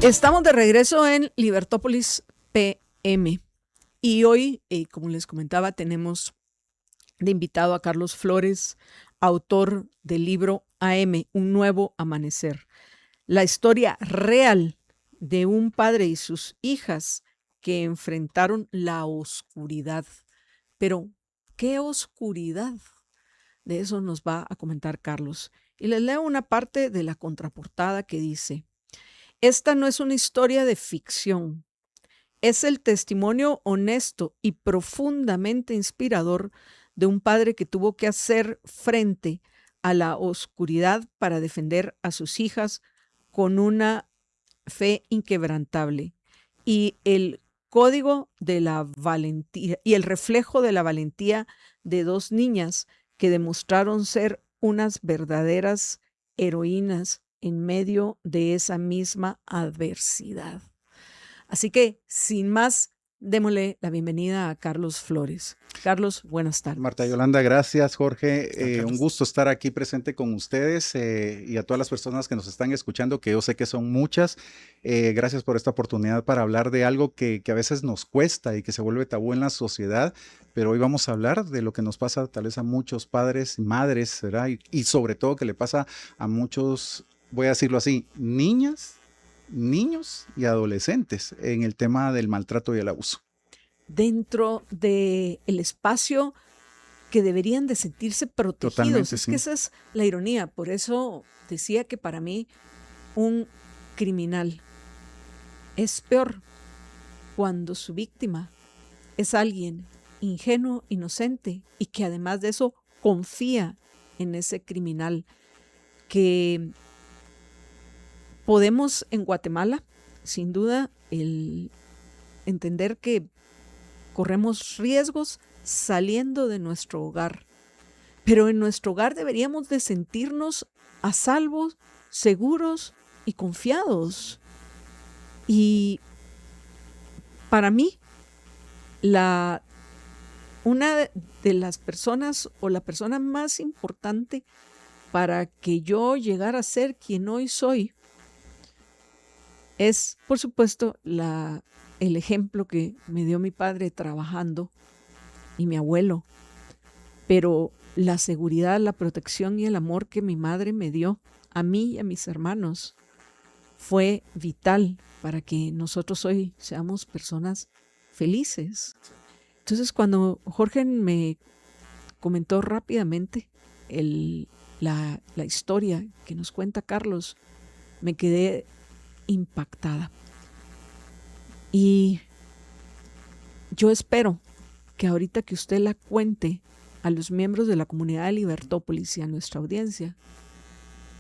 Estamos de regreso en Libertópolis PM y hoy, como les comentaba, tenemos de invitado a Carlos Flores, autor del libro AM, Un Nuevo Amanecer, la historia real de un padre y sus hijas que enfrentaron la oscuridad. Pero, ¿qué oscuridad? De eso nos va a comentar Carlos. Y les leo una parte de la contraportada que dice: esta no es una historia de ficción, es el testimonio honesto y profundamente inspirador de un padre que tuvo que hacer frente a la oscuridad para defender a sus hijas con una fe inquebrantable. Y el código de la valentía y el reflejo de la valentía de dos niñas que demostraron ser unas verdaderas heroínas en medio de esa misma adversidad. Así que, sin más, démosle la bienvenida a Carlos Flores. Carlos, buenas tardes. Marta Yolanda, gracias, Jorge. Un gusto estar aquí presente con ustedes y a todas las personas que nos están escuchando, que yo sé que son muchas. Gracias por esta oportunidad para hablar de algo que a veces nos cuesta y que se vuelve tabú en la sociedad, pero hoy vamos a hablar de lo que nos pasa tal vez a muchos padres y madres, ¿verdad? Y sobre todo que le pasa a muchos, voy a decirlo así, niños y adolescentes en el tema del maltrato y el abuso. Dentro del espacio que deberían de sentirse protegidos. Totalmente, es sí. que esa es la ironía. Por eso decía que para mí un criminal es peor cuando su víctima es alguien ingenuo, inocente y que además de eso confía en ese criminal. Que podemos en Guatemala, sin duda, entender que corremos riesgos saliendo de nuestro hogar, pero en nuestro hogar deberíamos de sentirnos a salvo, seguros y confiados. Y para mí, una de las personas o la persona más importante para que yo llegara a ser quien hoy soy es, por supuesto, el ejemplo que me dio mi padre trabajando y mi abuelo, pero la seguridad, la protección y el amor que mi madre me dio a mí y a mis hermanos fue vital para que nosotros hoy seamos personas felices. Entonces, cuando Jorge me comentó rápidamente la historia que nos cuenta Carlos, me quedé impactada. Y yo espero que ahorita que usted la cuente a los miembros de la comunidad de Libertópolis y a nuestra audiencia,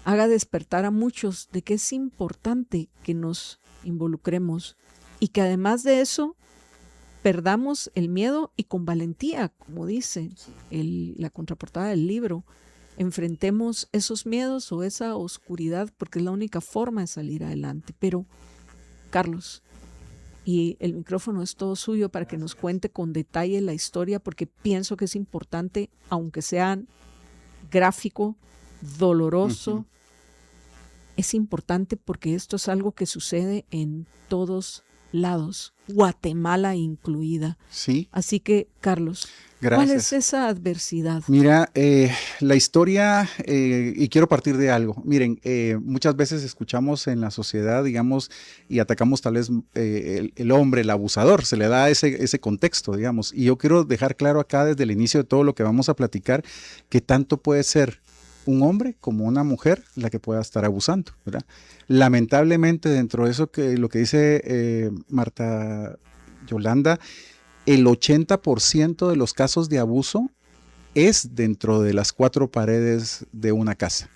haga despertar a muchos de que es importante que nos involucremos y que además de eso perdamos el miedo y con valentía, como dice la contraportada del libro, enfrentemos esos miedos o esa oscuridad porque es la única forma de salir adelante. Pero, Carlos, y el micrófono es todo suyo para que nos cuente con detalle la historia, porque pienso que es importante, aunque sea gráfico, doloroso, es importante porque esto es algo que sucede en todos lados, Guatemala incluida. Sí. Así que, Carlos, gracias. ¿Cuál es esa adversidad? Mira, la historia, y quiero partir de algo. Miren, muchas veces escuchamos en la sociedad, digamos, y atacamos tal vez el hombre, el abusador, se le da ese contexto, digamos. Y yo quiero dejar claro acá desde el inicio de todo lo que vamos a platicar, que tanto puede ser un hombre como una mujer la que pueda estar abusando, ¿verdad? Lamentablemente, dentro de eso lo que dice Marta Yolanda, el 80% de los casos de abuso es dentro de las 4 paredes de una casa.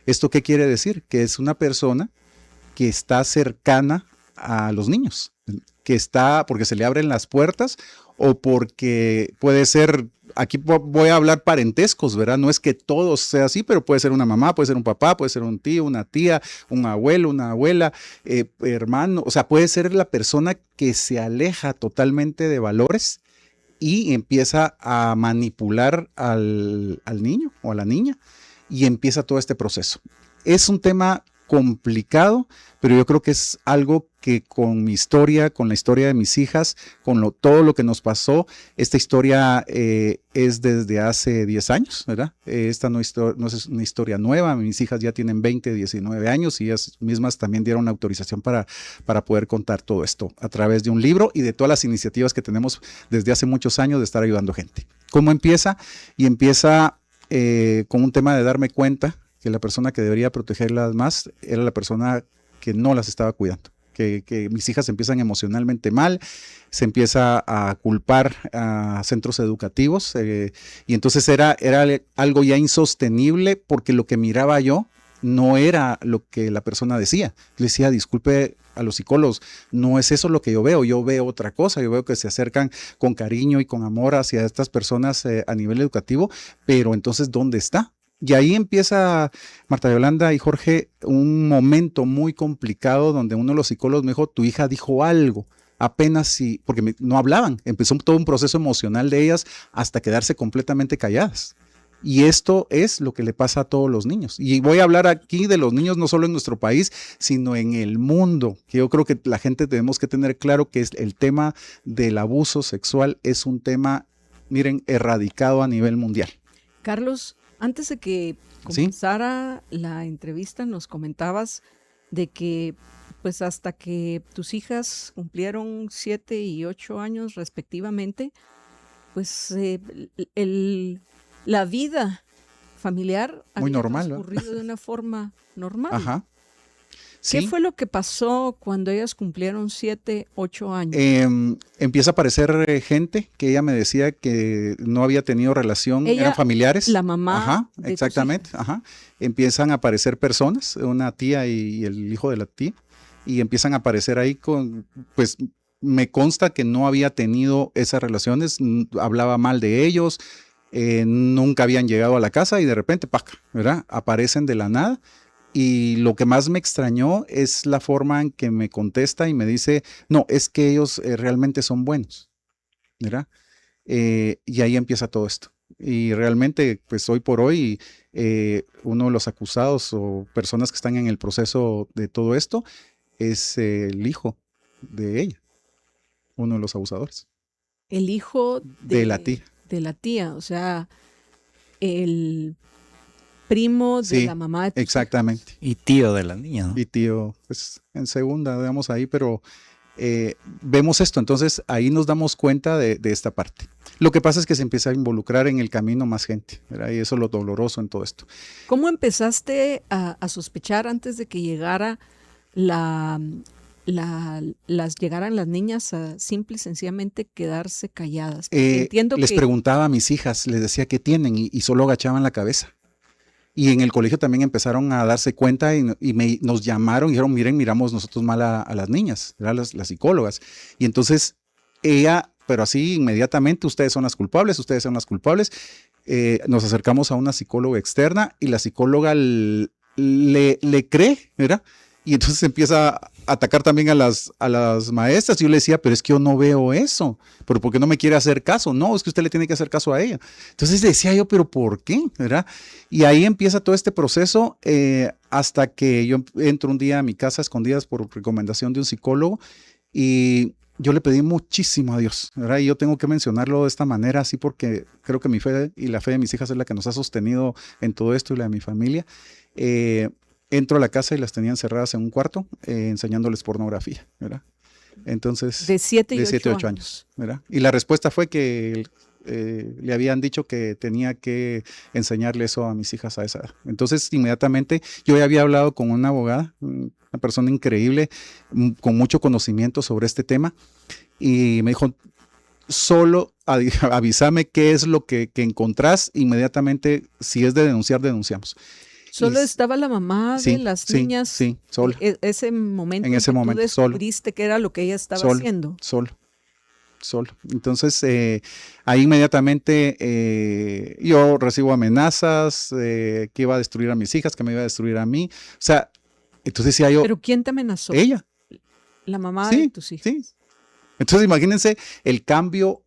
¿Esto qué quiere decir? Que es una persona que está cercana a los niños, que está porque se le abren las puertas o porque puede ser, aquí voy a hablar parentescos, ¿verdad? No es que todo sea así, pero puede ser una mamá, puede ser un papá, puede ser un tío, una tía, un abuelo, una abuela, hermano, o sea, puede ser la persona que se aleja totalmente de valores y empieza a manipular al niño o a la niña y empieza todo este proceso. Es un tema complicado, pero yo creo que es algo que con mi historia, con la historia de mis hijas, todo lo que nos pasó, esta historia es desde hace 10 años, ¿verdad? Esta no es una historia nueva, mis hijas ya tienen 20, 19 años y ellas mismas también dieron autorización para poder contar todo esto a través de un libro y de todas las iniciativas que tenemos desde hace muchos años de estar ayudando gente. ¿Cómo empieza? Y empieza con un tema de darme cuenta que la persona que debería protegerlas más era la persona que no las estaba cuidando. Que mis hijas se empiezan emocionalmente mal, se empieza a culpar a centros educativos y entonces era algo ya insostenible porque lo que miraba yo no era lo que la persona decía. Le decía, disculpe a los psicólogos, no es eso lo que yo veo otra cosa, yo veo que se acercan con cariño y con amor hacia estas personas a nivel educativo, pero entonces, ¿dónde está? Y ahí empieza, Marta Yolanda y Jorge, un momento muy complicado donde uno de los psicólogos me dijo, tu hija dijo algo, apenas si, porque no hablaban, empezó todo un proceso emocional de ellas hasta quedarse completamente calladas. Y esto es lo que le pasa a todos los niños. Y voy a hablar aquí de los niños no solo en nuestro país, sino en el mundo, que yo creo que la gente tenemos que tener claro que el tema del abuso sexual es un tema, miren, erradicado a nivel mundial. Carlos, antes de que comenzara la entrevista, nos comentabas de que pues hasta que tus hijas cumplieron 7 y 8 años respectivamente, pues la vida familiar muy había normal, transcurrido de una forma normal. Ajá. ¿Qué Sí. fue lo que pasó cuando ellas cumplieron 7, 8 años? Empieza a aparecer gente que ella me decía que no había tenido relación, eran familiares. La mamá. Ajá, exactamente. Ajá. Empiezan a aparecer personas, una tía y el hijo de la tía, y empiezan a aparecer ahí pues me consta que no había tenido esas relaciones, hablaba mal de ellos, nunca habían llegado a la casa y de repente, ¡pac!, ¿verdad? Aparecen de la nada. Y lo que más me extrañó es la forma en que me contesta y me dice, no, es que ellos realmente son buenos, ¿verdad? Y ahí empieza todo esto. Y realmente, pues hoy por hoy, uno de los acusados o personas que están en el proceso de todo esto es el hijo de ella, uno de los abusadores. El hijo de la tía. De la tía, o sea, el primo de la mamá de tus exactamente. Hijos. Y tío de la niña, ¿no? Y tío, pues en segunda, digamos ahí, pero vemos esto, entonces ahí nos damos cuenta de esta parte. Lo que pasa es que se empieza a involucrar en el camino más gente, ¿verdad? Y eso es lo doloroso en todo esto. ¿Cómo empezaste a sospechar antes de que llegara llegaran las niñas a simple y sencillamente quedarse calladas? Entiendo les preguntaba a mis hijas, les decía qué tienen y solo agachaban la cabeza. Y en el colegio también empezaron a darse cuenta y nos llamaron y dijeron, miren, miramos nosotros mal a las niñas, las psicólogas. Y entonces ella, pero así inmediatamente, ustedes son las culpables, nos acercamos a una psicóloga externa y la psicóloga le cree, ¿verdad? Y entonces empieza a atacar también a las maestras. Y yo le decía, pero es que yo no veo eso. ¿Pero por qué no me quiere hacer caso? No, es que usted le tiene que hacer caso a ella. Entonces decía yo, ¿pero por qué? ¿Verdad? Y ahí empieza todo este proceso hasta que yo entro un día a mi casa a escondidas por recomendación de un psicólogo y yo le pedí muchísimo a Dios, ¿verdad? Y yo tengo que mencionarlo de esta manera, así porque creo que mi fe y la fe de mis hijas es la que nos ha sostenido en todo esto y la de mi familia. Entro a la casa y las tenían cerradas en un cuarto enseñándoles pornografía, ¿verdad? Entonces, de 7 y 8 años, ¿verdad? Y la respuesta fue que le habían dicho que tenía que enseñarle eso a mis hijas a esa edad. Entonces, inmediatamente, yo ya había hablado con una abogada, una persona increíble, con mucho conocimiento sobre este tema, y me dijo, solo avísame qué es lo que encontrás, inmediatamente, si es de denunciar, denunciamos. ¿Solo estaba la mamá de las niñas? Sí, sola. Ese momento en ese momento, tú descubriste que era lo que ella estaba haciendo. Solo. Entonces, ahí inmediatamente yo recibo amenazas, que iba a destruir a mis hijas, que me iba a destruir a mí. O sea, entonces decía yo... ¿Pero quién te amenazó? Ella. La mamá de tus hijas. Sí. Entonces, imagínense el cambio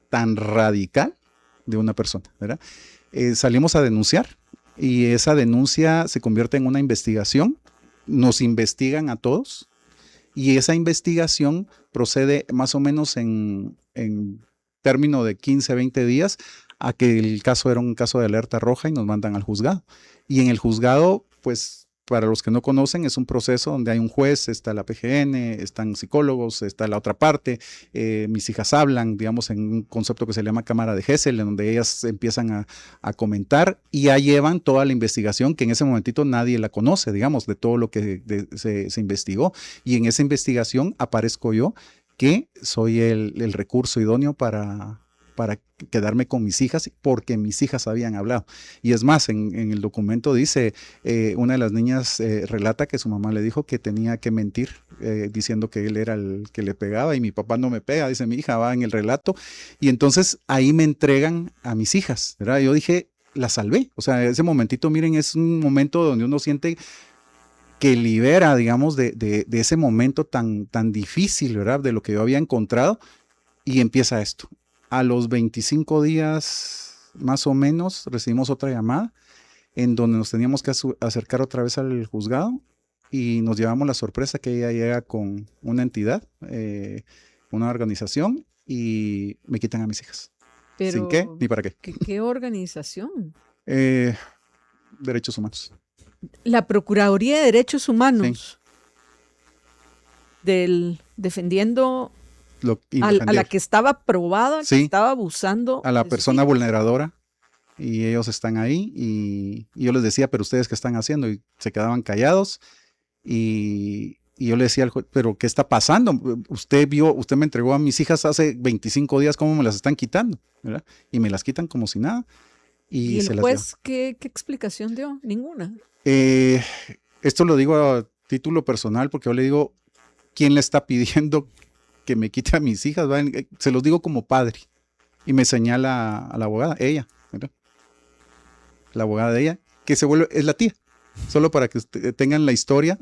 tan radical de una persona, ¿verdad? Salimos a denunciar. Y esa denuncia se convierte en una investigación nos investigan a todos y esa investigación procede más o menos en término de 15, 20 días a que el caso era un caso de alerta roja y nos mandan al juzgado. Y en el juzgado, pues para los que no conocen, es un proceso donde hay un juez, está la PGN, están psicólogos, está la otra parte, mis hijas hablan, digamos, en un concepto que se llama cámara de Gesell, en donde ellas empiezan a comentar y ya llevan toda la investigación que en ese momentito nadie la conoce, digamos, de todo lo que se investigó. Y en esa investigación aparezco yo, que soy el recurso idóneo para quedarme con mis hijas porque mis hijas habían hablado. Y es más, en el documento dice, una de las niñas relata que su mamá le dijo que tenía que mentir, diciendo que él era el que le pegaba y mi papá no me pega, dice mi hija, va en el relato. Y entonces ahí me entregan a mis hijas, ¿verdad? Yo dije, la salvé. O sea, ese momentito, miren, es un momento donde uno siente que libera, digamos, de ese momento tan difícil, ¿verdad? De lo que yo había encontrado y empieza esto. A los 25 días más o menos recibimos otra llamada en donde nos teníamos que acercar otra vez al juzgado y nos llevamos la sorpresa que ella llega con una entidad, una organización y me quitan a mis hijas. Pero, ¿sin qué? Ni para qué. ¿Qué organización? Derechos humanos. La Procuraduría de Derechos Humanos. Sí. Defendiendo a la Indefendible. que estaba probada, Sí. que estaba abusando. A la de sus persona hijos. vulneradora y ellos están ahí y yo les decía, pero ustedes qué están haciendo, y se quedaban callados y yo le decía al juez, pero ¿qué está pasando? Usted me entregó a mis hijas hace 25 días, ¿cómo me las están quitando? ¿Verdad? Y me las quitan como si nada. ¿Y se el las juez qué explicación dio? Ninguna. esto lo digo a título personal porque yo le digo, ¿quién le está pidiendo que me quite a mis hijas? Se los digo como padre. Y me señala a la abogada, ella, ¿verdad? La abogada de ella, que es la tía. Solo para que tengan la historia,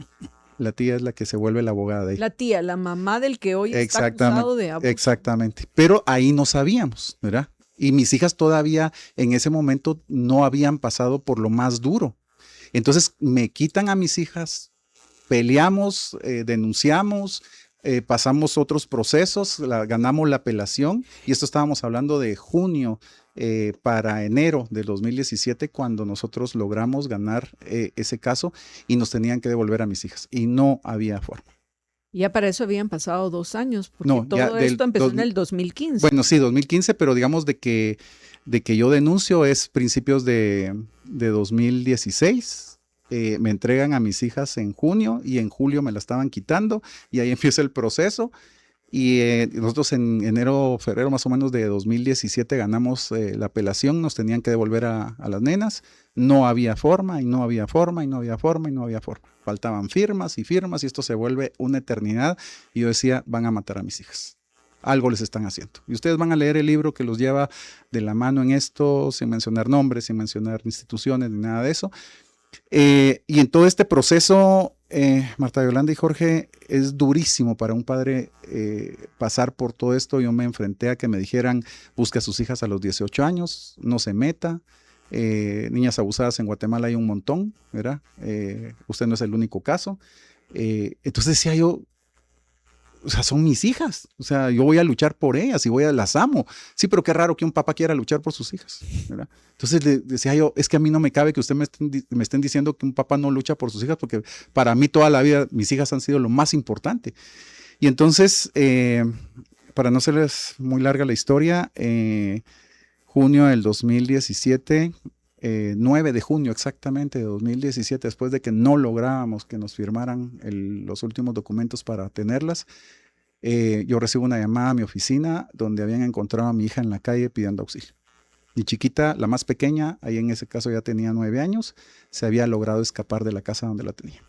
la tía es la que se vuelve la abogada de ella. La tía, la mamá del que hoy está Exactamente, acusado de abuso. exactamente. Pero ahí no sabíamos, ¿verdad? Y mis hijas todavía en ese momento no habían pasado por lo más duro. Entonces me quitan a mis hijas, peleamos, denunciamos, pasamos otros procesos, ganamos la apelación y esto estábamos hablando de junio para enero del 2017 cuando nosotros logramos ganar ese caso y nos tenían que devolver a mis hijas y no había forma. Ya para eso habían pasado 2 años, porque No, todo esto empezó en el 2015. Bueno, sí, 2015, pero digamos de que yo denuncio es principios de 2016. Me entregan a mis hijas en junio y en julio me la estaban quitando y ahí empieza el proceso y nosotros en enero, febrero más o menos de 2017 ganamos la apelación, nos tenían que devolver a las nenas, no había forma y no había forma y no había forma y no había forma, faltaban firmas y esto se vuelve una eternidad y yo decía, van a matar a mis hijas. Algo les están haciendo. Y ustedes van a leer el libro que los lleva de la mano en esto, sin mencionar nombres, sin mencionar instituciones, ni nada de eso. Y en todo este proceso, Marta Yolanda y Jorge, es durísimo para un padre pasar por todo esto. Yo me enfrenté a que me dijeran, busque a sus hijas a los 18 años, no se meta. Niñas abusadas en Guatemala hay un montón, ¿verdad? Usted no es el único caso. Entonces decía yo, o sea, son mis hijas, o sea, yo voy a luchar por ellas y las amo. Sí, pero qué raro que un papá quiera luchar por sus hijas, ¿verdad? Entonces le decía yo, es que a mí no me cabe que usted me estén diciendo que un papá no lucha por sus hijas, porque para mí toda la vida mis hijas han sido lo más importante. Y entonces, para no serles muy larga la historia, junio del 2017, 9 de junio exactamente de 2017, después de que no lográbamos que nos firmaran los últimos documentos para tenerlas, yo recibo una llamada a mi oficina donde habían encontrado a mi hija en la calle pidiendo auxilio. Mi chiquita, la más pequeña, ahí en ese caso ya tenía 9 años, se había logrado escapar de la casa donde la tenía.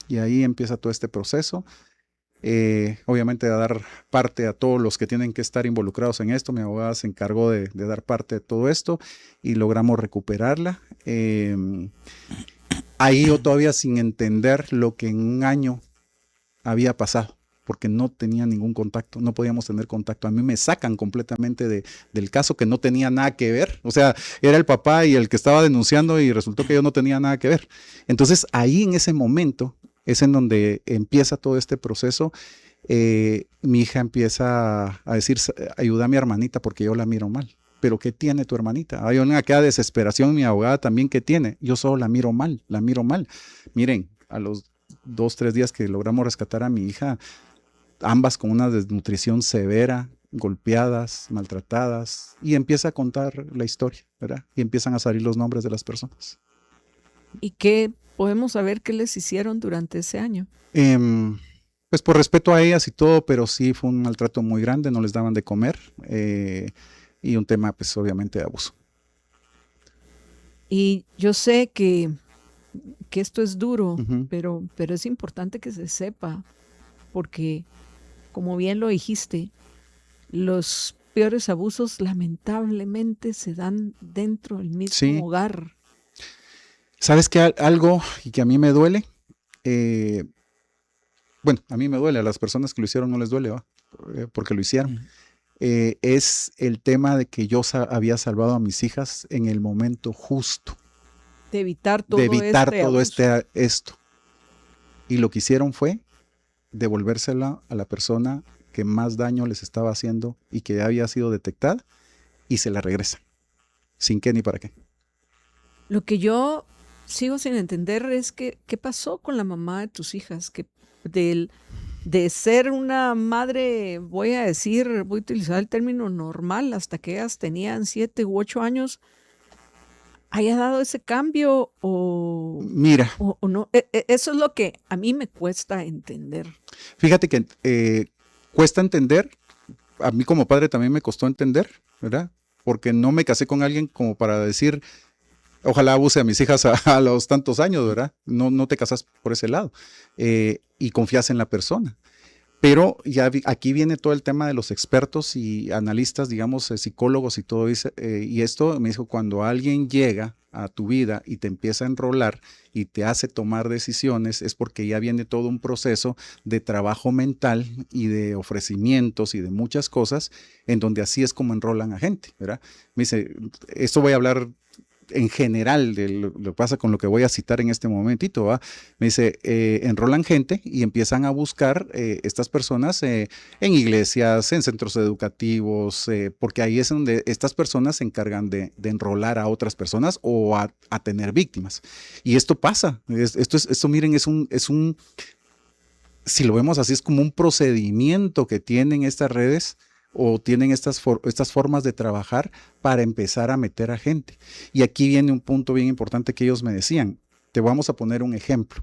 Y ahí empieza todo este proceso. Obviamente a dar parte a todos los que tienen que estar involucrados en esto. Mi abogada se encargó de dar parte de todo esto y logramos recuperarla. Ahí yo todavía sin entender lo que en un año había pasado, porque no tenía ningún contacto, no podíamos tener contacto. A mí me sacan completamente del caso, que no tenía nada que ver. O sea, era el papá y el que estaba denunciando y resultó que yo no tenía nada que ver. Entonces ahí en ese momento Es en donde empieza todo este proceso. Mi hija empieza a decir, ayuda a mi hermanita porque yo la miro mal. ¿Pero qué tiene tu hermanita? Hay una queda desesperación, mi abogada también, ¿qué tiene? Yo solo la miro mal, la miro mal. Miren, a los 2, 3 días que logramos rescatar a mi hija, ambas con una desnutrición severa, golpeadas, maltratadas, y empieza a contar la historia, ¿verdad? Y empiezan a salir los nombres de las personas. ¿Y qué podemos saber qué les hicieron durante ese año? Pues por respeto a ellas y todo, pero sí fue un maltrato muy grande, no les daban de comer y un tema pues obviamente de abuso. Y yo sé que esto es duro, Uh-huh. pero es importante que se sepa, porque como bien lo dijiste, los peores abusos lamentablemente se dan dentro del mismo Sí. hogar. ¿Sabes qué? Algo y que a mí me duele, bueno, a mí me duele, a las personas que lo hicieron no les duele, ¿va? Porque lo hicieron. Es el tema de que yo había salvado a mis hijas en el momento justo. De evitar todo, de evitar este todo abuso. esto. Y lo que hicieron fue devolvérsela a la persona que más daño les estaba haciendo y que ya había sido detectada y se la regresa. Sin qué ni para qué. Lo que yo sigo sin entender es que qué pasó con la mamá de tus hijas, que de ser una madre, voy a utilizar el término normal, hasta que ellas tenían 7 u 8 años, haya dado ese cambio Mira, o no. Eso es lo que a mí me cuesta entender. Fíjate que cuesta entender, a mí como padre también me costó entender, ¿verdad? Porque no me casé con alguien como para decir, ojalá abuse a mis hijas a los tantos años, ¿verdad? No te casas por ese lado y confías en la persona. Pero ya aquí viene todo el tema de los expertos y analistas, digamos, psicólogos y todo eso. Y esto me dijo, cuando alguien llega a tu vida y te empieza a enrolar y te hace tomar decisiones, es porque ya viene todo un proceso de trabajo mental y de ofrecimientos y de muchas cosas, en donde así es como enrolan a gente, ¿verdad? Me dice, esto voy a hablar en general de lo que pasa con lo que voy a citar en este momentito, ¿va? Me dice, enrolan gente y empiezan a buscar estas personas en iglesias, en centros educativos, porque ahí es donde estas personas se encargan de enrolar a otras personas o a tener víctimas. Y esto pasa, esto miren, es un, si lo vemos así, es como un procedimiento que tienen estas redes o tienen estas formas de trabajar para empezar a meter a gente. Y aquí viene un punto bien importante que ellos me decían. Te vamos a poner un ejemplo.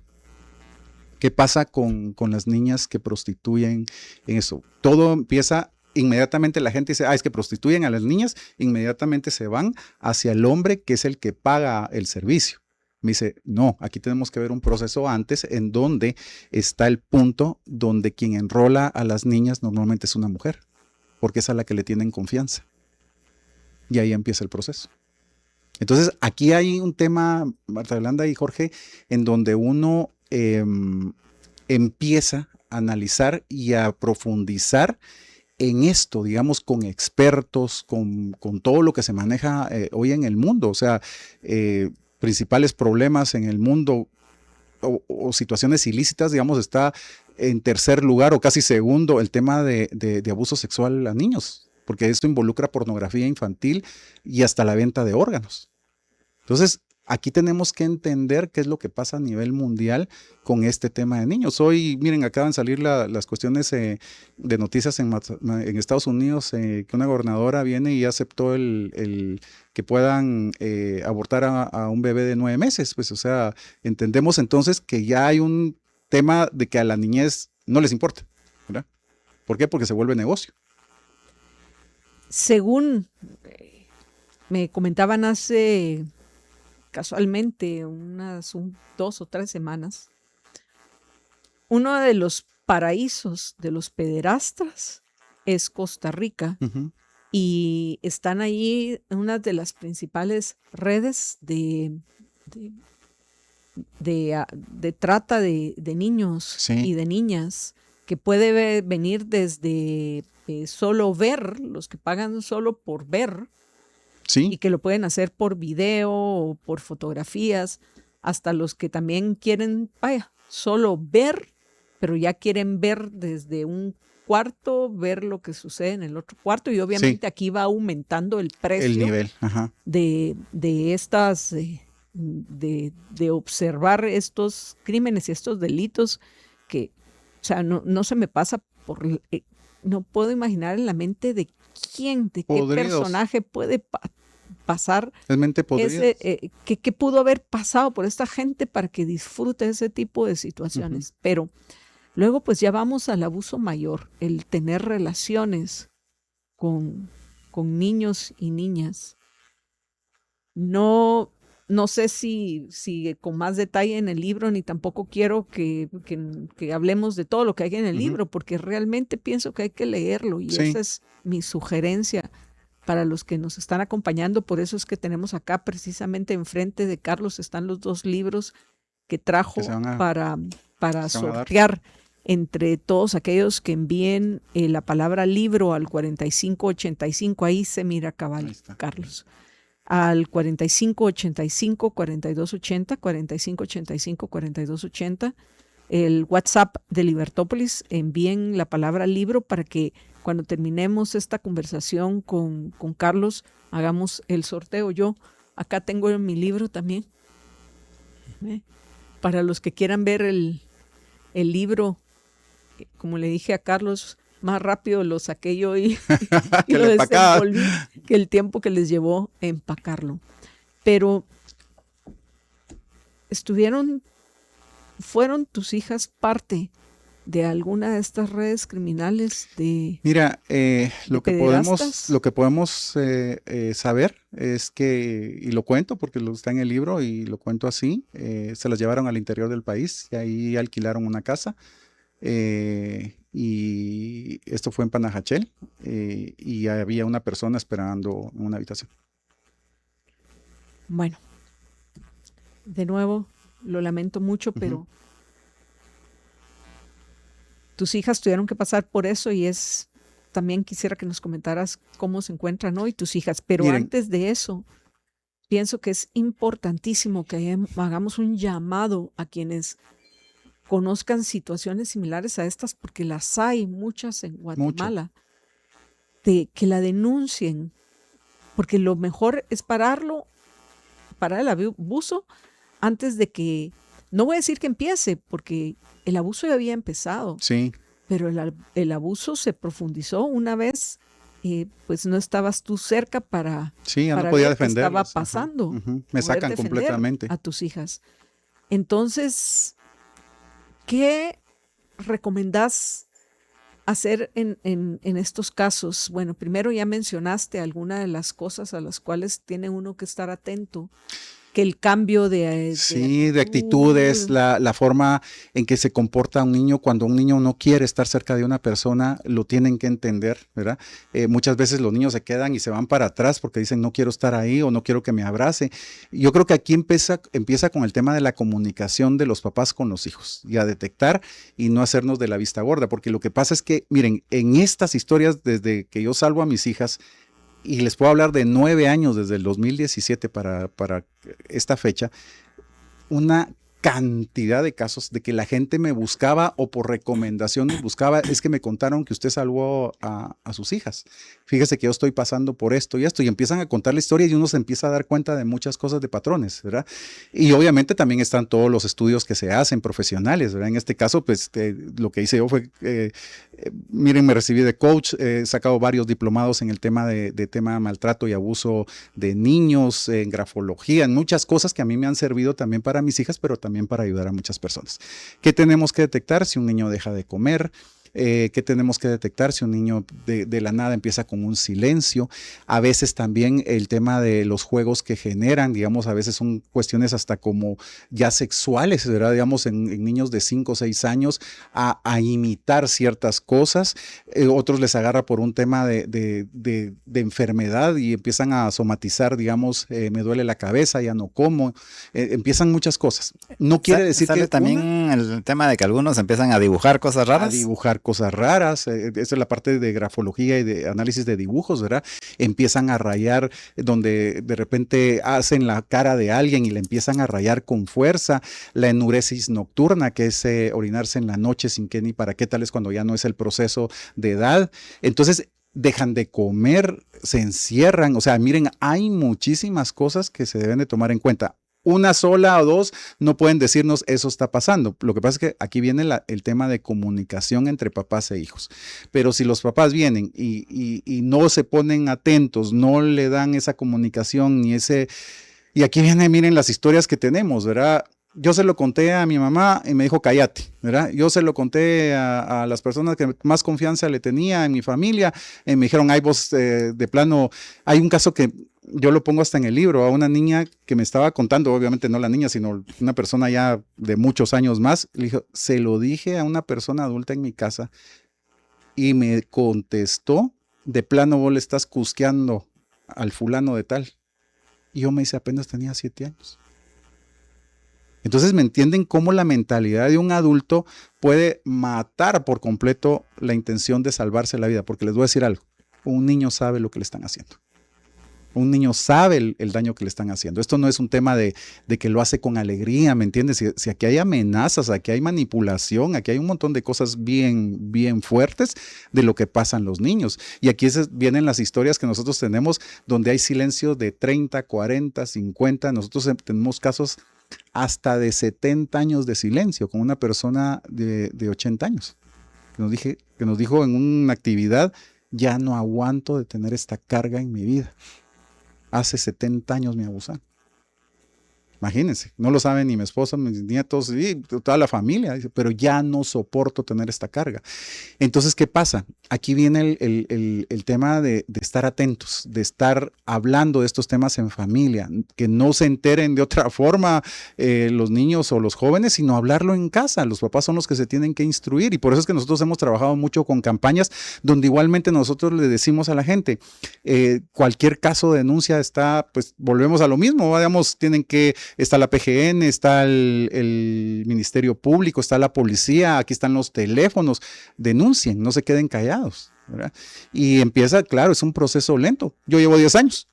¿Qué pasa con las niñas que prostituyen en eso? Todo empieza, inmediatamente la gente dice, es que prostituyen a las niñas, inmediatamente se van hacia el hombre que es el que paga el servicio. Me dice, no, aquí tenemos que ver un proceso antes en donde está el punto donde quien enrola a las niñas normalmente es una mujer, porque es a la que le tienen confianza. Y ahí empieza el proceso. Entonces, aquí hay un tema, Marta Yolanda y Jorge, en donde uno empieza a analizar y a profundizar en esto, digamos, con expertos, con todo lo que se maneja hoy en el mundo. O sea, principales problemas en el mundo o situaciones ilícitas, digamos, está en tercer lugar o casi segundo el tema de abuso sexual a niños, porque esto involucra pornografía infantil y hasta la venta de órganos. Entonces, aquí tenemos que entender qué es lo que pasa a nivel mundial con este tema de niños. Hoy, miren, acaban de salir las cuestiones de noticias en Estados Unidos, que una gobernadora viene y aceptó el que puedan abortar a un bebé de 9 meses. Pues, o sea, entendemos entonces que ya hay un tema de que a la niñez no les importa, ¿verdad? ¿Por qué? Porque se vuelve negocio. Según me comentaban hace casualmente unas 2 o 3 semanas, uno de los paraísos de los pederastas es Costa Rica. Uh-huh. Y están allí una de las principales redes de trata de niños Sí. y de niñas, que puede venir desde solo ver, los que pagan solo por ver, Sí. y que lo pueden hacer por video o por fotografías, hasta los que también quieren, solo ver, pero ya quieren ver desde un cuarto, ver lo que sucede en el otro cuarto, y obviamente aquí va aumentando el precio. El nivel, ajá. De estas, de observar estos crímenes y estos delitos que, o sea, no se me pasa por, no puedo imaginar en la mente de quién, de qué personaje puede pasar, es mente podrida. ¿Qué pudo haber pasado por esta gente para que disfrute ese tipo de situaciones? Pero luego pues ya vamos al abuso mayor, el tener relaciones con niños y niñas. No sé si con más detalle en el libro, ni tampoco quiero que hablemos de todo lo que hay en el libro, porque realmente pienso que hay que leerlo, y esa es mi sugerencia para los que nos están acompañando. Por eso es que tenemos acá, precisamente enfrente de Carlos, están los 2 libros que trajo para sortear entre todos aquellos que envíen la palabra libro al 4585. Ahí se mira cabal, Carlos. Al 4585-4280, 4585-4280, el WhatsApp de Libertópolis. Envíen la palabra libro para que cuando terminemos esta conversación con Carlos, hagamos el sorteo. Yo acá tengo mi libro también. Para los que quieran ver el libro, como le dije a Carlos, más rápido lo saqué yo y lo desenvolví que el tiempo que les llevó empacarlo. Pero ¿fueron tus hijas parte de alguna de estas redes criminales? Mira, lo que podemos saber es que, y lo cuento porque está en el libro y lo cuento así, se las llevaron al interior del país y ahí alquilaron una casa. Y esto fue en Panajachel, y había una persona esperando en una habitación. Bueno, de nuevo, lo lamento mucho, pero tus hijas tuvieron que pasar por eso, y también quisiera que nos comentaras cómo se encuentran hoy tus hijas. Pero miren, antes de eso, pienso que es importantísimo que hagamos un llamado a quienes conozcan situaciones similares a estas, porque las hay muchas en Guatemala, de que la denuncien, porque lo mejor es parar el abuso antes de que, no voy a decir que empiece, porque el abuso ya había empezado, pero el abuso se profundizó una vez, pues no estabas tú cerca para no podía ver qué estaba defenderlos. pasando. Me sacan completamente a tus hijas. Entonces, ¿qué recomendás hacer en estos casos? Bueno, primero ya mencionaste algunas de las cosas a las cuales tiene uno que estar atento, que el cambio de actitudes, la forma en que se comporta un niño. Cuando un niño no quiere estar cerca de una persona, lo tienen que entender, ¿verdad? Muchas veces los niños se quedan y se van para atrás porque dicen no quiero estar ahí o no quiero que me abrace. Yo creo que aquí empieza con el tema de la comunicación de los papás con los hijos, y a detectar y no hacernos de la vista gorda, porque lo que pasa es que, miren, en estas historias, desde que yo salvo a mis hijas, y les puedo hablar de 9 años, desde el 2017 para esta fecha, una cantidad de casos de que la gente me buscaba o por recomendaciones buscaba, es que me contaron que usted salvó a sus hijas. Fíjese que yo estoy pasando por esto y esto, y empiezan a contar la historia y uno se empieza a dar cuenta de muchas cosas, de patrones, ¿verdad? Y obviamente también están todos los estudios que se hacen profesionales, ¿verdad? En este caso, pues lo que hice yo fue, miren, me recibí de coach, he sacado varios diplomados en el tema de tema de maltrato y abuso de niños, en grafología, en muchas cosas que a mí me han servido también para mis hijas, pero también para ayudar a muchas personas. ¿Qué tenemos que detectar si un niño deja de comer? ¿Qué tenemos que detectar si un niño de la nada empieza con un silencio? A veces también el tema de los juegos que generan, digamos, a veces son cuestiones hasta como ya sexuales, ¿verdad? Digamos, en niños de 5 o 6 años a imitar ciertas cosas. Otros les agarra por un tema de enfermedad y empiezan a somatizar, digamos, me duele la cabeza, ya no como, empiezan muchas cosas. No quiere decir que también el tema de que algunos empiezan a dibujar cosas raras. A dibujar cosas raras, esa es la parte de grafología y de análisis de dibujos, ¿verdad? Empiezan a rayar donde de repente hacen la cara de alguien y le empiezan a rayar con fuerza, la enuresis nocturna, que es orinarse en la noche sin qué ni para qué, tal es cuando ya no es el proceso de edad. Entonces, dejan de comer, se encierran, o sea, miren, hay muchísimas cosas que se deben de tomar en cuenta. Una sola o dos no pueden decirnos eso está pasando. Lo que pasa es que aquí viene el tema de comunicación entre papás e hijos. Pero si los papás vienen y no se ponen atentos, no le dan esa comunicación ni ese... Y aquí viene, miren las historias que tenemos, ¿verdad? Yo se lo conté a mi mamá y me dijo, cállate, ¿verdad? Yo se lo conté a las personas que más confianza le tenía en mi familia, me dijeron, ay, vos de plano, hay un caso que yo lo pongo hasta en el libro, a una niña que me estaba contando, obviamente no la niña, sino una persona ya de muchos años más, le dijo, se lo dije a una persona adulta en mi casa y me contestó, de plano vos le estás cusqueando al fulano de tal. Y yo me dice, apenas tenía 7 años. Entonces, ¿me entienden cómo la mentalidad de un adulto puede matar por completo la intención de salvarse la vida? Porque les voy a decir algo, un niño sabe lo que le están haciendo. Un niño sabe el daño que le están haciendo. Esto no es un tema de que lo hace con alegría, ¿me entiendes? Si aquí hay amenazas, aquí hay manipulación, aquí hay un montón de cosas bien, bien fuertes de lo que pasan los niños. Y aquí vienen las historias que nosotros tenemos donde hay silencio de 30, 40, 50. Nosotros tenemos casos hasta de 70 años de silencio con una persona de 80 años. Que nos dijo en una actividad, ya no aguanto de tener esta carga en mi vida. Hace 70 años me abusan. Imagínense, no lo saben ni mi esposa, mis nietos, y toda la familia, pero ya no soporto tener esta carga. Entonces, ¿qué pasa? Aquí viene el tema de estar atentos, de estar hablando de estos temas en familia, que no se enteren de otra forma los niños o los jóvenes, sino hablarlo en casa. Los papás son los que se tienen que instruir y por eso es que nosotros hemos trabajado mucho con campañas donde igualmente nosotros le decimos a la gente, cualquier caso de denuncia está, pues volvemos a lo mismo, digamos, está la PGN, está el Ministerio Público, está la policía, aquí están los teléfonos, denuncien, no se queden callados, ¿verdad? Y empieza, claro, es un proceso lento. Yo llevo 10 años.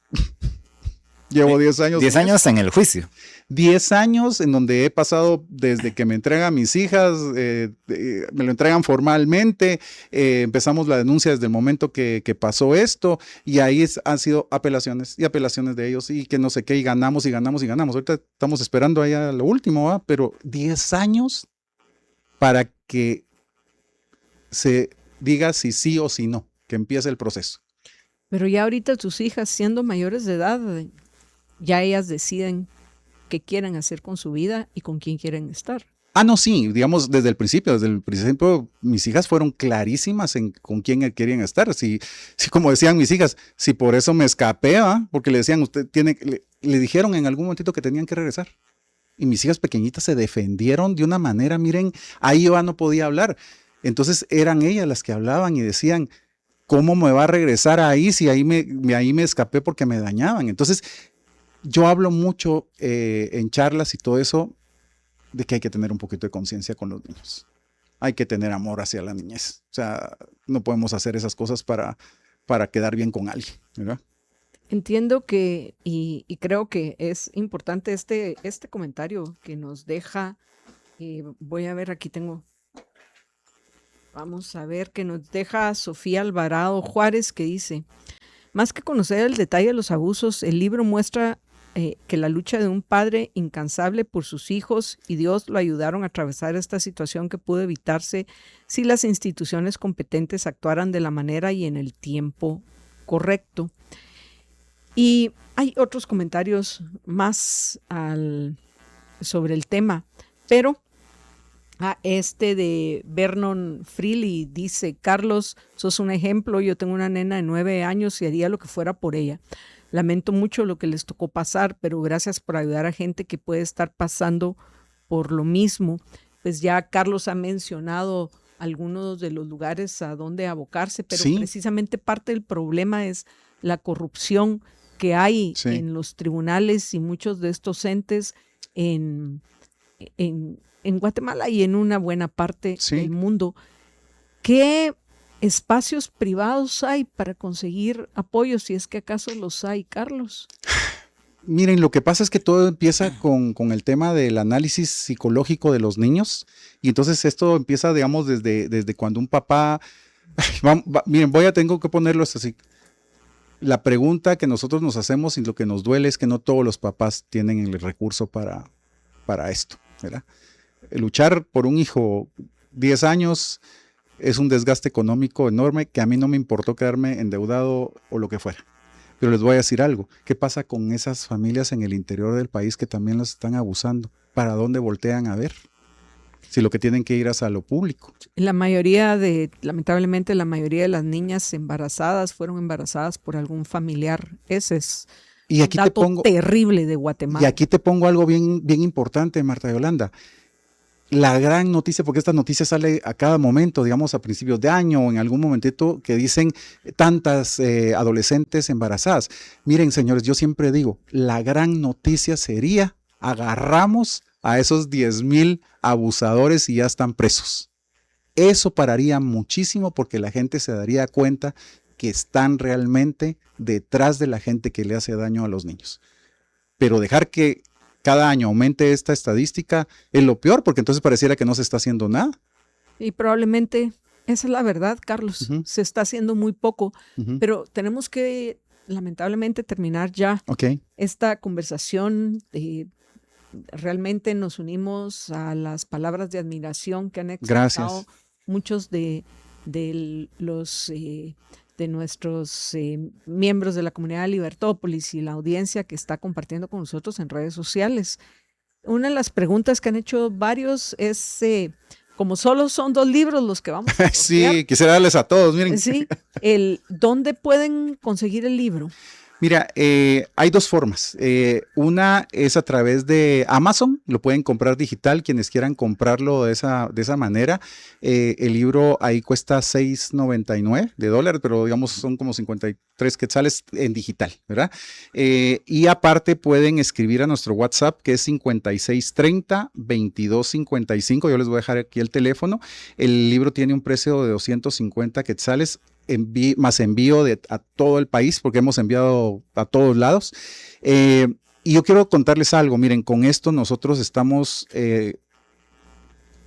Llevo 10 años. 10 años en el juicio. 10 años en donde he pasado desde que me entregan mis hijas, me lo entregan formalmente, empezamos la denuncia desde el momento que pasó esto y ahí han sido apelaciones y apelaciones de ellos y que no sé qué y ganamos y ganamos y ganamos. Ahorita estamos esperando ahí a lo último, ¿va? Pero 10 años para que se diga si sí o si no, que empiece el proceso. Pero ya ahorita tus hijas siendo mayores de edad, ya ellas deciden qué quieren hacer con su vida y con quién quieren estar. Ah, no, sí, digamos desde el principio mis hijas fueron clarísimas en con quién querían estar. Si como decían mis hijas, si por eso me escapé, ¿va? Porque le decían, le dijeron en algún momentito que tenían que regresar. Y mis hijas pequeñitas se defendieron de una manera, miren, ahí yo no podía hablar. Entonces eran ellas las que hablaban y decían, ¿cómo me va a regresar ahí si ahí me escapé porque me dañaban? Entonces, yo hablo mucho en charlas y todo eso de que hay que tener un poquito de conciencia con los niños. Hay que tener amor hacia la niñez. O sea, no podemos hacer esas cosas para quedar bien con alguien, ¿verdad? Entiendo que, y creo que es importante este comentario que nos deja, voy a ver, aquí tengo, vamos a ver, que nos deja Sofía Alvarado Juárez, que dice, más que conocer el detalle de los abusos, el libro muestra que la lucha de un padre incansable por sus hijos y Dios lo ayudaron a atravesar esta situación que pudo evitarse si las instituciones competentes actuaran de la manera y en el tiempo correcto. Y hay otros comentarios más sobre el tema, pero este de Vernon Freely dice, Carlos, sos un ejemplo, yo tengo una nena de 9 años y haría lo que fuera por ella. Lamento mucho lo que les tocó pasar, pero gracias por ayudar a gente que puede estar pasando por lo mismo. Pues ya Carlos ha mencionado algunos de los lugares a donde abocarse, pero sí, precisamente parte del problema es la corrupción que hay en los tribunales y muchos de estos entes en Guatemala y en una buena parte del mundo. ¿qué espacios privados hay para conseguir apoyo, si es que acaso los hay, Carlos? Miren, lo que pasa es que todo empieza con el tema del análisis psicológico de los niños, y entonces esto empieza, digamos, desde cuando un papá, miren, tengo que ponerlo así. La pregunta que nosotros nos hacemos y lo que nos duele es que no todos los papás tienen el recurso para esto, ¿verdad? Luchar por un hijo 10 años es un desgaste económico enorme que a mí no me importó quedarme endeudado o lo que fuera. Pero les voy a decir algo, ¿qué pasa con esas familias en el interior del país que también los están abusando? ¿Para dónde voltean a ver? Si lo que tienen que ir es a lo público. Lamentablemente la mayoría de las niñas embarazadas fueron embarazadas por algún familiar. Ese es un dato terrible de Guatemala. Y aquí te pongo algo bien, bien importante, Marta Yolanda. La gran noticia, porque esta noticia sale a cada momento, digamos a principios de año o en algún momentito que dicen tantas adolescentes embarazadas. Miren, señores, yo siempre digo, la gran noticia sería agarramos a esos 10,000 abusadores y ya están presos. Eso pararía muchísimo porque la gente se daría cuenta que están realmente detrás de la gente que le hace daño a los niños. Pero dejar que cada año aumente esta estadística es lo peor, porque entonces pareciera que no se está haciendo nada. Y probablemente esa es la verdad, Carlos. Se está haciendo muy poco, pero tenemos que lamentablemente terminar ya esta conversación. Realmente nos unimos a las palabras de admiración que han expresado muchos de nuestros miembros de la comunidad de Libertópolis y la audiencia que está compartiendo con nosotros en redes sociales. Una de las preguntas que han hecho varios es, como solo son 2 libros los que vamos a sortear. Sí, quisiera darles a todos, miren. Sí, ¿dónde pueden conseguir el libro? Mira, hay 2 formas. Una es a través de Amazon, lo pueden comprar digital, quienes quieran comprarlo de esa manera. El libro ahí cuesta $6.99, pero digamos son como 53 quetzales en digital, ¿verdad? Y aparte pueden escribir a nuestro WhatsApp, que es 5630-2255. Yo les voy a dejar aquí el teléfono. El libro tiene un precio de 250 quetzales. Más envío a todo el país, porque hemos enviado a todos lados. Y yo quiero contarles algo. Miren, con esto nosotros estamos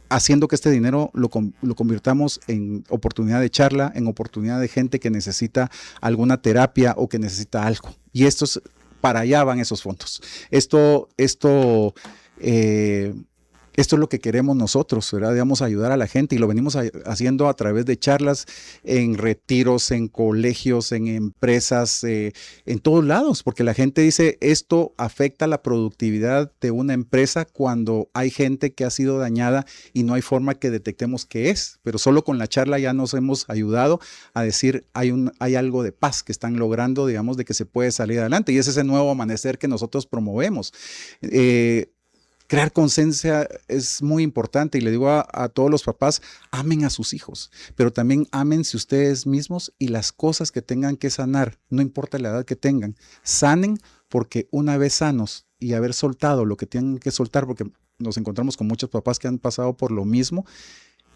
haciendo que este dinero lo convirtamos en oportunidad de charla, en oportunidad de gente que necesita alguna terapia o que necesita algo. Y para allá van esos fondos. Esto es lo que queremos nosotros, ¿verdad? Digamos, ayudar a la gente, y lo venimos haciendo a través de charlas en retiros, en colegios, en empresas, en todos lados, porque la gente dice, esto afecta la productividad de una empresa cuando hay gente que ha sido dañada y no hay forma que detectemos qué es, pero solo con la charla ya nos hemos ayudado a decir, hay algo de paz que están logrando, digamos, de que se puede salir adelante, y es ese nuevo amanecer que nosotros promovemos. Crear conciencia es muy importante, y le digo a todos los papás, amen a sus hijos, pero también ámense ustedes mismos y las cosas que tengan que sanar, no importa la edad que tengan, sanen, porque una vez sanos y haber soltado lo que tienen que soltar, porque nos encontramos con muchos papás que han pasado por lo mismo,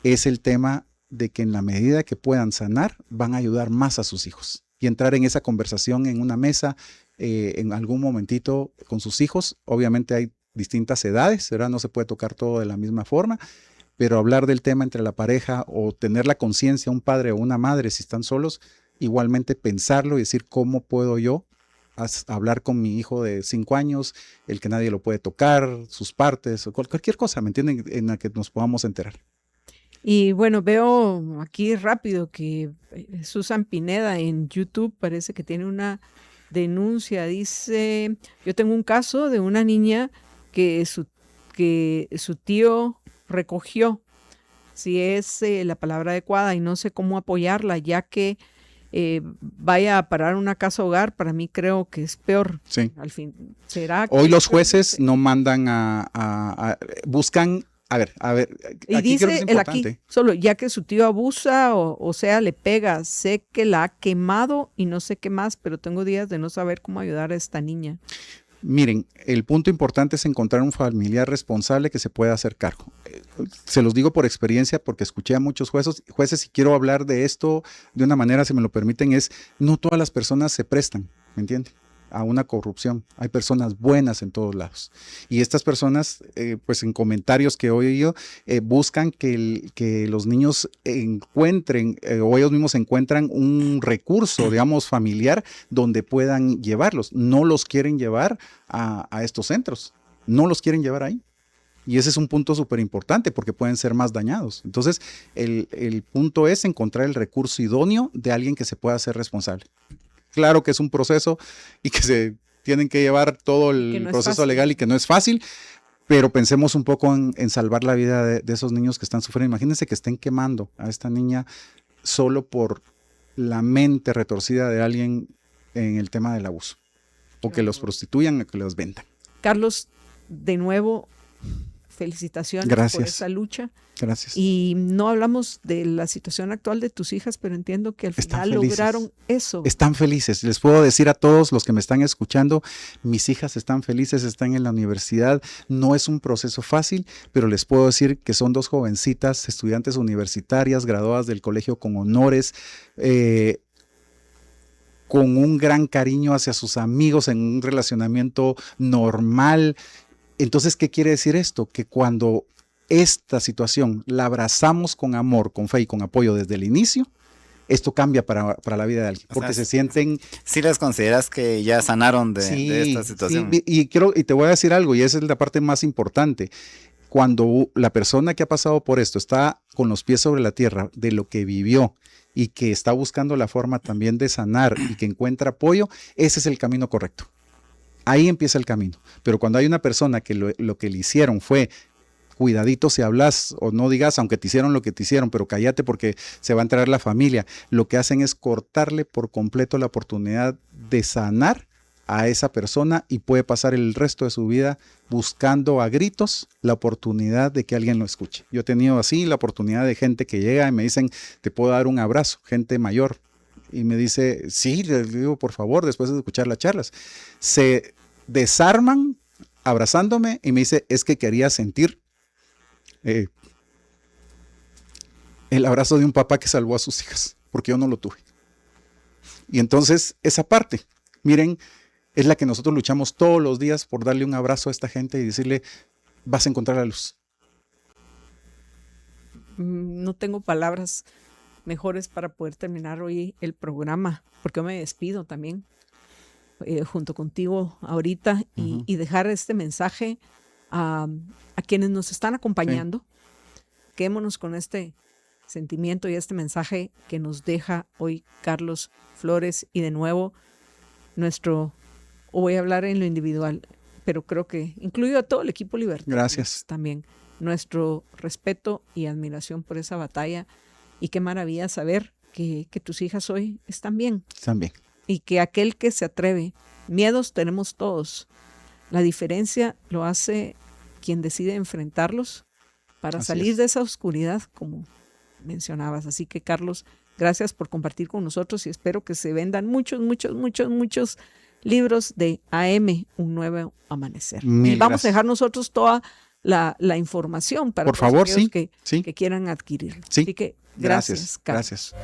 es el tema de que en la medida que puedan sanar, van a ayudar más a sus hijos y entrar en esa conversación en una mesa, en algún momentito con sus hijos. Obviamente hay distintas edades, ¿verdad? No se puede tocar todo de la misma forma, pero hablar del tema entre la pareja o tener la conciencia, un padre o una madre, si están solos, igualmente pensarlo y decir, ¿cómo puedo yo hablar con mi hijo de 5 años, el que nadie lo puede tocar, sus partes, o cualquier cosa, ¿me entienden? En la que nos podamos enterar. Y bueno, veo aquí rápido que Susan Pineda en YouTube parece que tiene una denuncia. Dice, yo tengo un caso de una niña que su tío recogió, si es la palabra adecuada, y no sé cómo apoyarla, ya que vaya a parar una casa hogar. Para mí creo que es peor. Sí. Al fin, ¿será hoy los jueces no mandan buscan, a ver, y aquí dice creo que es importante. Aquí, solo ya que su tío abusa o sea, le pega, sé que la ha quemado y no sé qué más, pero tengo días de no saber cómo ayudar a esta niña. Miren, el punto importante es encontrar un familiar responsable que se pueda hacer cargo. Se los digo por experiencia porque escuché a muchos jueces y quiero hablar de esto de una manera, si me lo permiten, no todas las personas se prestan, ¿me entienden?, a una corrupción. Hay personas buenas en todos lados. Y estas personas, pues en comentarios que he oído, buscan que los niños encuentren o ellos mismos encuentran un recurso, digamos, familiar donde puedan llevarlos. No los quieren llevar a estos centros. No los quieren llevar ahí. Y ese es un punto súper importante porque pueden ser más dañados. Entonces, el punto es encontrar el recurso idóneo de alguien que se pueda hacer responsable. Claro que es un proceso y que se tienen que llevar todo el proceso legal y que no es fácil, pero pensemos un poco en salvar la vida de esos niños que están sufriendo. Imagínense que estén quemando a esta niña solo por la mente retorcida de alguien en el tema del abuso, o que los prostituyan o que los vendan. Carlos, de nuevo, felicitaciones por esa lucha. Gracias. Y no hablamos de la situación actual de tus hijas, pero entiendo que al final lograron eso. Están felices. Les puedo decir a todos los que me están escuchando, mis hijas están felices, están en la universidad. No es un proceso fácil, pero les puedo decir que son dos jovencitas, estudiantes universitarias, graduadas del colegio con honores, con un gran cariño hacia sus amigos, en un relacionamiento normal. Entonces, ¿qué quiere decir esto? Que cuando esta situación la abrazamos con amor, con fe y con apoyo desde el inicio, esto cambia para la vida de alguien, porque se sienten... ¿Sí les consideras que ya sanaron de esta situación? Sí, y te voy a decir algo, y esa es la parte más importante. Cuando la persona que ha pasado por esto está con los pies sobre la tierra de lo que vivió y que está buscando la forma también de sanar y que encuentra apoyo, ese es el camino correcto. Ahí empieza el camino. Pero cuando hay una persona que lo que le hicieron fue, cuidadito si hablas o no digas, aunque te hicieron lo que te hicieron, pero cállate porque se va a enterar la familia, lo que hacen es cortarle por completo la oportunidad de sanar a esa persona y puede pasar el resto de su vida buscando a gritos la oportunidad de que alguien lo escuche. Yo he tenido así la oportunidad de gente que llega y me dicen, te puedo dar un abrazo, gente mayor. Y me dice, sí, les digo, por favor, después de escuchar las charlas. Se desarman abrazándome y me dice, es que quería sentir el abrazo de un papá que salvó a sus hijas, porque yo no lo tuve. Y entonces esa parte, miren, es la que nosotros luchamos todos los días por darle un abrazo a esta gente y decirle, vas a encontrar la luz. No tengo palabras mejores para poder terminar hoy el programa, porque yo me despido también junto contigo ahorita y dejar este mensaje a quienes nos están acompañando. Sí. Quedémonos con este sentimiento y este mensaje que nos deja hoy Carlos Flores, y de nuevo voy a hablar en lo individual, pero creo que incluido a todo el equipo Libertad. Gracias. También nuestro respeto y admiración por esa batalla, y qué maravilla saber que tus hijas hoy están bien. Están bien. Y que aquel que se atreve, miedos tenemos todos, la diferencia lo hace quien decide enfrentarlos para salir de esa oscuridad, como mencionabas. Así que, Carlos, gracias por compartir con nosotros y espero que se vendan muchos libros de AM, Un Nuevo Amanecer. Y vamos a dejar nosotros toda la información para por favor, aquellos que quieran adquirirlo. Sí. Así que gracias, Carlos. Gracias.